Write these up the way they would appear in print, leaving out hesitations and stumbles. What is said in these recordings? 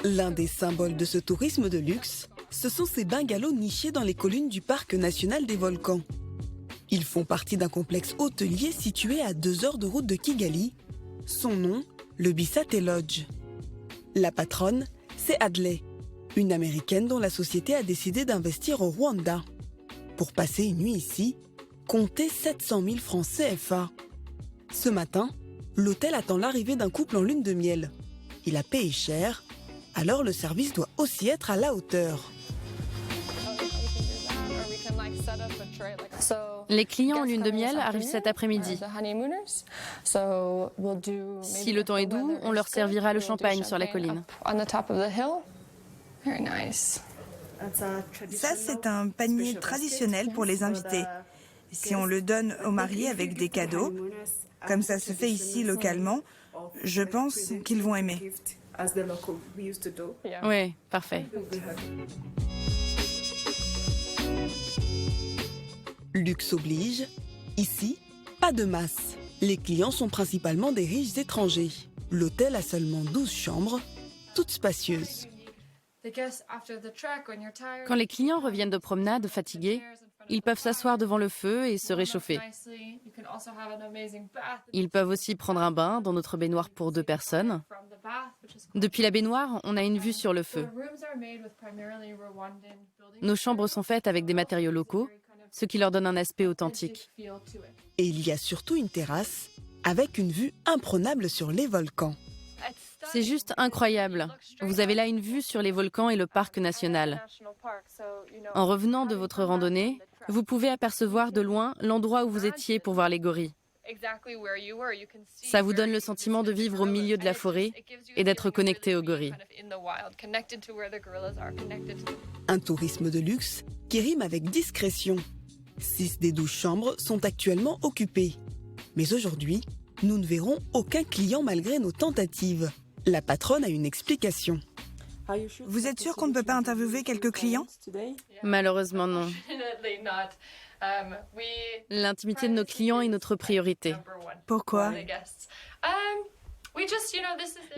L'un des symboles de ce tourisme de luxe, ce sont ces bungalows nichés dans les collines du Parc national des volcans. Ils font partie d'un complexe hôtelier situé à 2 heures de route de Kigali. Son nom, le Bisate Lodge. La patronne, c'est Adley, une Américaine dont la société a décidé d'investir au Rwanda. Pour passer une nuit ici, comptez 700 000 francs CFA. Ce matin, l'hôtel attend l'arrivée d'un couple en lune de miel. Il a payé cher, alors le service doit aussi être à la hauteur. Les clients en lune de miel arrivent cet après-midi. Si le temps est doux, on leur servira le champagne sur la colline. Ça, c'est un panier traditionnel pour les invités. Si on le donne aux mariés avec des cadeaux, comme ça se fait ici localement, je pense qu'ils vont aimer. Oui, parfait. Luxe oblige, ici, pas de masse. Les clients sont principalement des riches étrangers. L'hôtel a seulement 12 chambres, toutes spacieuses. Quand les clients reviennent de promenade fatigués, ils peuvent s'asseoir devant le feu et se réchauffer. Ils peuvent aussi prendre un bain dans notre baignoire pour 2 personnes. Depuis la baignoire, on a une vue sur le feu. Nos chambres sont faites avec des matériaux locaux, ce qui leur donne un aspect authentique. Et il y a surtout une terrasse avec une vue imprenable sur les volcans. C'est juste incroyable. Vous avez là une vue sur les volcans et le parc national. En revenant de votre randonnée, vous pouvez apercevoir de loin l'endroit où vous étiez pour voir les gorilles. Ça vous donne le sentiment de vivre au milieu de la forêt et d'être connecté aux gorilles. Un tourisme de luxe qui rime avec discrétion. 6 des 12 chambres sont actuellement occupées. Mais aujourd'hui, nous ne verrons aucun client malgré nos tentatives. La patronne a une explication. Vous êtes sûr qu'on ne peut pas interviewer quelques clients? Malheureusement, non. L'intimité de nos clients est notre priorité. Pourquoi?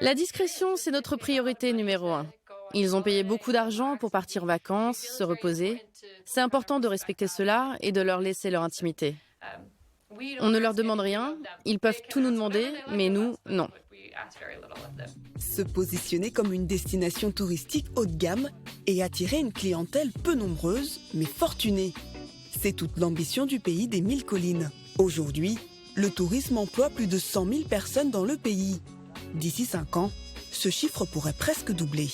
La discrétion, c'est notre priorité numéro 1. Ils ont payé beaucoup d'argent pour partir en vacances, se reposer. C'est important de respecter cela et de leur laisser leur intimité. On ne leur demande rien, ils peuvent tout nous demander, mais nous, non. Se positionner comme une destination touristique haut de gamme et attirer une clientèle peu nombreuse, mais fortunée. C'est toute l'ambition du pays des 1000 collines. Aujourd'hui, le tourisme emploie plus de 100 000 personnes dans le pays. D'ici 5 ans, ce chiffre pourrait presque doubler.